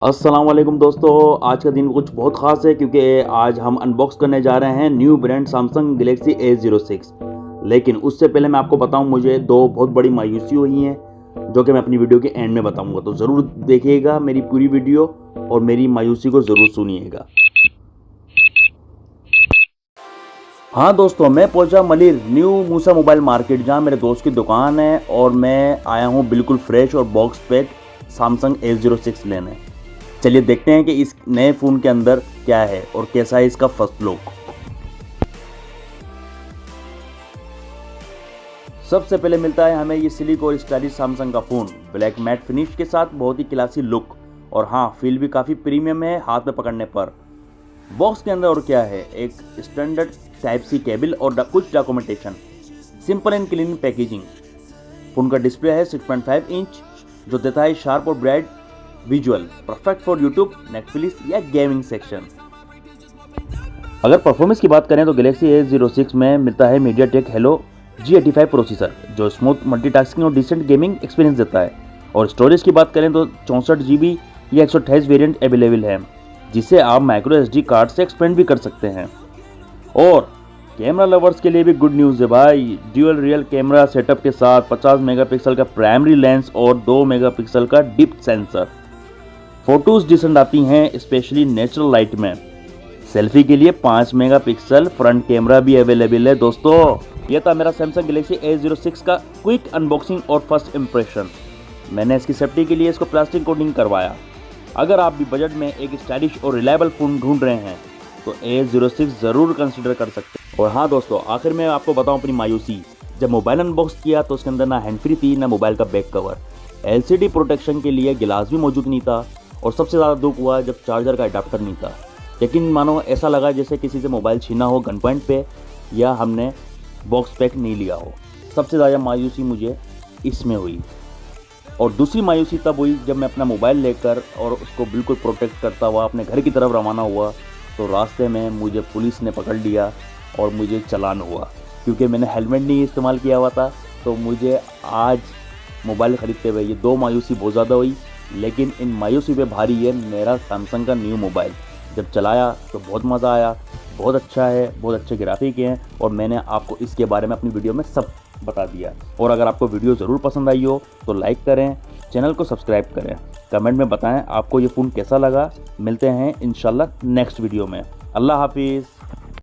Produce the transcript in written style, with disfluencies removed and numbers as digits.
अस्सलाम वालेकुम दोस्तों। आज का दिन कुछ बहुत ख़ास है क्योंकि आज हम अनबॉक्स करने जा रहे हैं new brand Samsung Galaxy A06। लेकिन उससे पहले मैं आपको बताऊं, मुझे दो बहुत बड़ी मायूसी हुई हैं जो कि मैं अपनी वीडियो के एंड में बताऊंगा। तो ज़रूर देखिएगा मेरी पूरी वीडियो और मेरी मायूसी को ज़रूर सुनिएगा। हाँ दोस्तों, मैं पहुंचा मलिर न्यू मूसा मोबाइल मार्केट, जहां मेरे दोस्त की दुकान है, और मैं आया हूं बिल्कुल फ्रेश और बॉक्स पैक सैमसंग A06 लेने। चलिए देखते हैं कि इस नए फ़ोन के अंदर क्या है और कैसा है इसका फर्स्ट लुक। सबसे पहले मिलता है हमें ये स्लीक और स्टाइलिश सैमसंग का फ़ोन ब्लैक मैट फिनिश के साथ, बहुत ही क्लासी लुक, और हाँ फील भी काफ़ी प्रीमियम है हाथ में पकड़ने पर। बॉक्स के अंदर और क्या है, एक स्टैंडर्ड टाइप सी केबल और कुछ documentation, simple and clean packaging. Phone का डिस्प्ले है 6.5 इंच जो देता है शार्प और bright visual, perfect for YouTube, Netflix या गेमिंग सेक्शन। अगर परफॉर्मेंस की बात करें तो गैलेक्सी A06 में मिलता है मीडियाटेक हेलो G85 प्रोसेसर जो स्मूथ मल्टीटास्किंग और डिसेंट गेमिंग एक्सपीरियंस देता है। और स्टोरेज की बात करें तो 64 GB या 128 वेरिएंट अवेलेबल है, जिसे आप माइक्रो SD कार्ड से एक्सपेंड भी कर सकते हैं। और कैमरा लवर्स के लिए भी गुड न्यूज़ है भाई, ड्यूअल रियल कैमरा सेटअप के साथ 50 मेगापिक्सल का प्राइमरी लेंस और 2 मेगापिक्सल का डेप्थ सेंसर। फोटोज डिसेंट आती हैं स्पेशली नेचुरल लाइट में। सेल्फी के लिए 5 मेगापिक्सल फ्रंट कैमरा भी अवेलेबल है। दोस्तों, यह था मेरा सैमसंग गैलेक्सी A06 का क्विक अनबॉक्सिंग और फर्स्ट इंप्रेशन। मैंने इसकी सेफ्टी के लिए इसको प्लास्टिक कोटिंग करवाया। अगर आप भी बजट में एक स्टाइलिश और रिलायबल फ़ोन ढूंढ रहे हैं तो A06 ज़रूर कंसिडर कर सकते हैं। और हाँ दोस्तों, आखिर में आपको बताऊँ अपनी मायूसी। जब मोबाइल अनबॉक्स किया तो उसके अंदर ना हैंड फ्री थी ना मोबाइल का बैक कवर, LCD प्रोटेक्शन के लिए गिलास भी मौजूद नहीं था, और सबसे ज़्यादा दुख हुआ जब चार्जर का अडाप्टर नहीं था। लेकिन मानो ऐसा लगा जैसे किसी से मोबाइल छीना हो गन पॉइंट पे, या हमने बॉक्स पैक नहीं लिया हो। सबसे ज़्यादा मायूसी मुझे इसमें हुई। और दूसरी मायूसी तब हुई जब मैं अपना मोबाइल लेकर और उसको बिल्कुल प्रोटेक्ट करता हुआ अपने घर की तरफ रवाना हुआ तो रास्ते में मुझे पुलिस ने पकड़ लिया और मुझे चालान हुआ, क्योंकि मैंने हेलमेट नहीं इस्तेमाल किया हुआ था। तो मुझे आज मोबाइल ख़रीदते हुए ये दो मायूसी बहुत ज़्यादा हुई। लेकिन इन मायूसी पे भारी है मेरा सैमसंग का न्यू मोबाइल। जब चलाया तो बहुत मज़ा आया, बहुत अच्छा है, बहुत अच्छे ग्राफिक हैं, और मैंने आपको इसके बारे में अपनी वीडियो में सब बता दिया। और अगर आपको वीडियो ज़रूर पसंद आई हो तो लाइक करें, चैनल को सब्सक्राइब करें, कमेंट में बताएं आपको ये फ़ोन कैसा लगा। मिलते हैं इंशाल्लाह नेक्स्ट वीडियो में। अल्लाह हाफिज़।